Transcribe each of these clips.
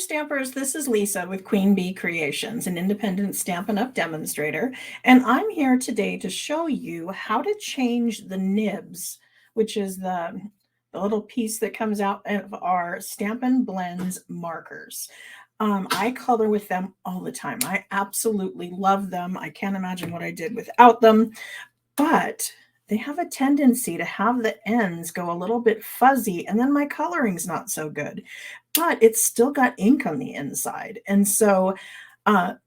Stampers, this is Lisa with Queen Bee Creations, an independent Stampin' Up! Demonstrator, and I'm here today to show you how to change the nibs, which is the little piece that comes out of our Stampin' Blends markers. I color with them all the time. I absolutely love them. I can't imagine what I did without them, but they have a tendency to have the ends go a little bit fuzzy, and then my coloring's not so good, but it's still got ink on the inside. And so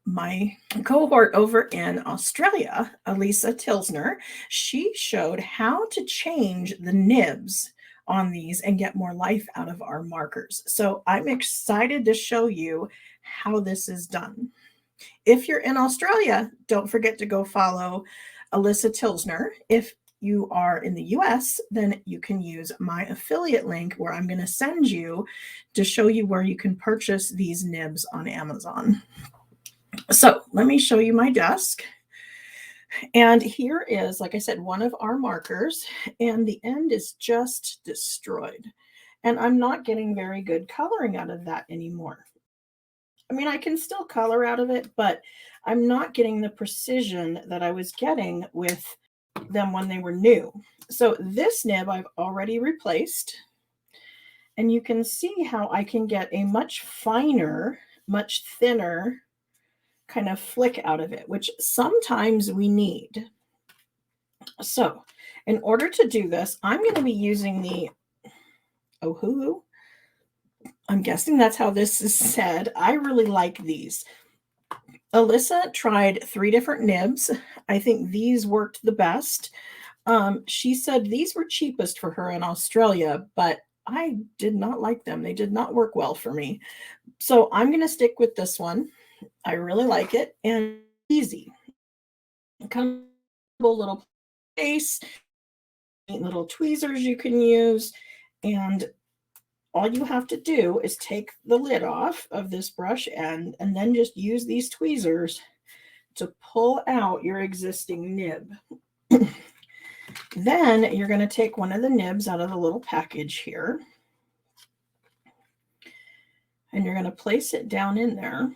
my cohort over in Australia, Elisa Tilsner, she showed how to change the nibs on these and get more life out of our markers. So I'm excited to show you how this is done. If you're in Australia, don't forget to go follow Elisa Tilsner. If you are in the US, then you can use my affiliate link where I'm going to send you to show you where you can purchase these nibs on Amazon. So let me show you my desk. And here is, like I said, one of our markers, and the end is just destroyed. And I'm not getting very good coloring out of that anymore. I mean, I can still color out of it, but I'm not getting the precision that I was getting with them when they were new. So this nib I've already replaced, and you can see how I can get a much finer, much thinner kind of flick out of it, which sometimes we need. So in order to do this, I'm going to be using the Ohuhu. I'm guessing that's how this is said. I really like these. Alyssa tried 3 different nibs. I think these worked the best. She said these were cheapest for her in Australia, but I did not like them. They did not work well for me. So I'm going to stick with this one. I really like it, and easy. Comfortable little place, little tweezers you can use, and all you have to do is take the lid off of this brush end and then just use these tweezers to pull out your existing nib. Then you're going to take one of the nibs out of the little package here, and you're going to place it down in there.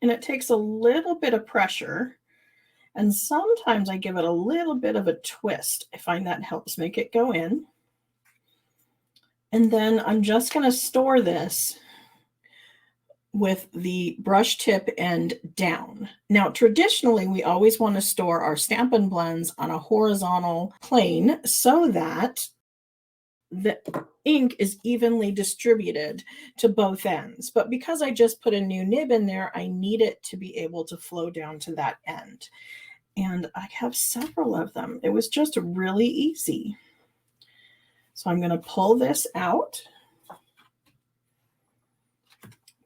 And it takes a little bit of pressure, and sometimes I give it a little bit of a twist. I find that helps make it go in. And then I'm just going to store this with the brush tip end down. Now, traditionally, we always want to store our Stampin' Blends on a horizontal plane so that the ink is evenly distributed to both ends. But because I just put a new nib in there, I need it to be able to flow down to that end. And I have several of them. It was just really easy. So I'm going to pull this out. I'm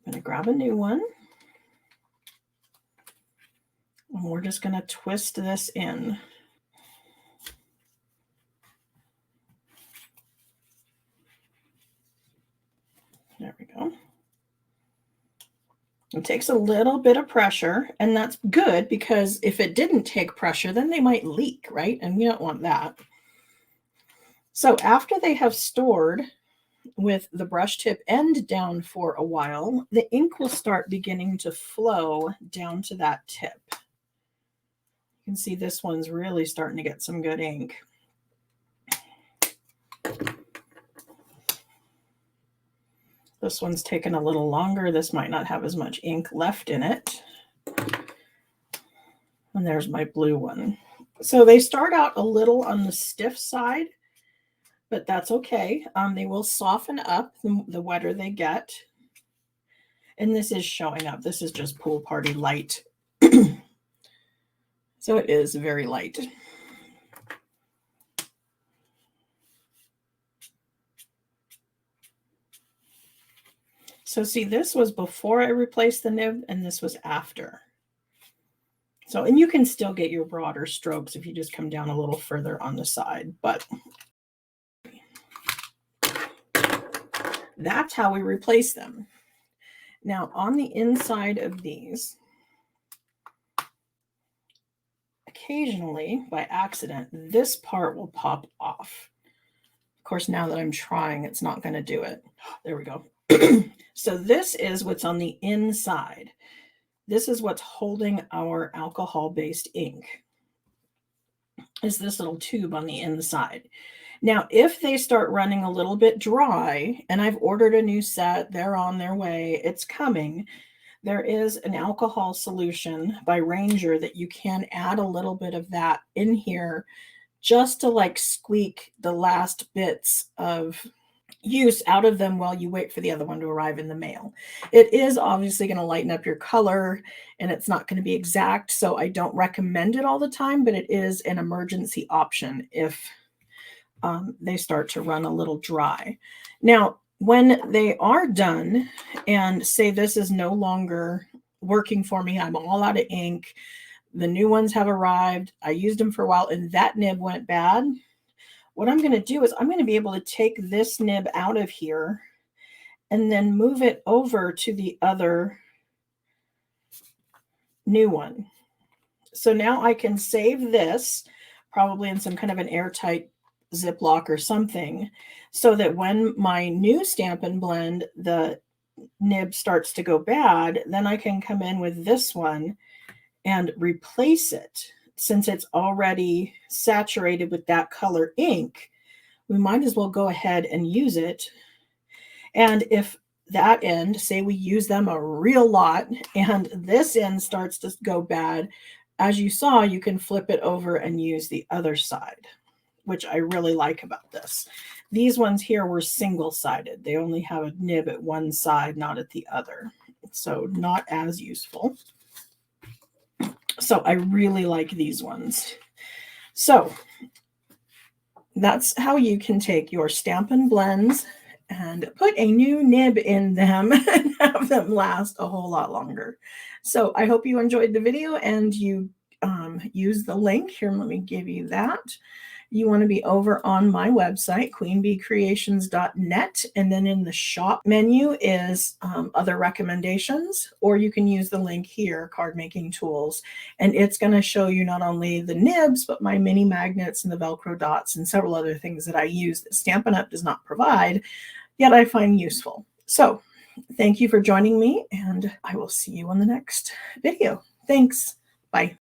going to grab a new one. And we're just going to twist this in. There we go. It takes a little bit of pressure, and that's good because if it didn't take pressure, then they might leak, right? And we don't want that. So after they have stored with the brush tip end down for a while, the ink will start beginning to flow down to that tip. You can see this one's really starting to get some good ink. This one's taken a little longer. This might not have as much ink left in it. And there's my blue one. So they start out a little on the stiff side, but that's okay. They will soften up the wetter they get. And this is showing up. This is just Pool Party Light. So it is very light. So see, this was before I replaced the nib, and this was after. So, and you can still get your broader strokes if you just come down a little further on the side, but that's how we replace them. Now, on the inside of these, occasionally, by accident, this part will pop off. Of course, now that I'm trying, it's not going to do it. There we go. So this is what's on the inside. This is what's holding our alcohol-based ink, is this little tube on the inside. Now, if they start running a little bit dry, and I've ordered a new set, they're on their way, it's coming. There is an alcohol solution by Ranger that you can add a little bit of that in here just to like squeak the last bits of use out of them while you wait for the other one to arrive in the mail. It is obviously going to lighten up your color and it's not going to be exact, so I don't recommend it all the time, but it is an emergency option if they start to run a little dry. Now, when they are done and say this is no longer working for me, I'm all out of ink, the new ones have arrived, I used them for a while and that nib went bad, what I'm going to do is I'm going to be able to take this nib out of here and then move it over to the other new one. So now I can save this probably in some kind of an airtight Ziploc or something, so that when my new Stampin' Blend, the nib starts to go bad, then I can come in with this one and replace it. Since it's already saturated with that color ink, we might as well go ahead and use it. And if that end, say we use them a real lot and this end starts to go bad, as you saw, you can flip it over and use the other side, which I really like about this. These ones here were single-sided. They only have a nib at one side, not at the other. So not as useful. So I really like these ones. So that's how you can take your Stampin' Blends and put a new nib in them and have them last a whole lot longer. So I hope you enjoyed the video and you use the link. Here, let me give you that. You want to be over on my website, queenbeecreations.net, and then in the shop menu is other recommendations, or you can use the link here, card making tools, and it's going to show you not only the nibs, but my mini magnets and the Velcro dots and several other things that I use that Stampin' Up! Does not provide, yet I find useful. So thank you for joining me, and I will see you on the next video. Thanks. Bye.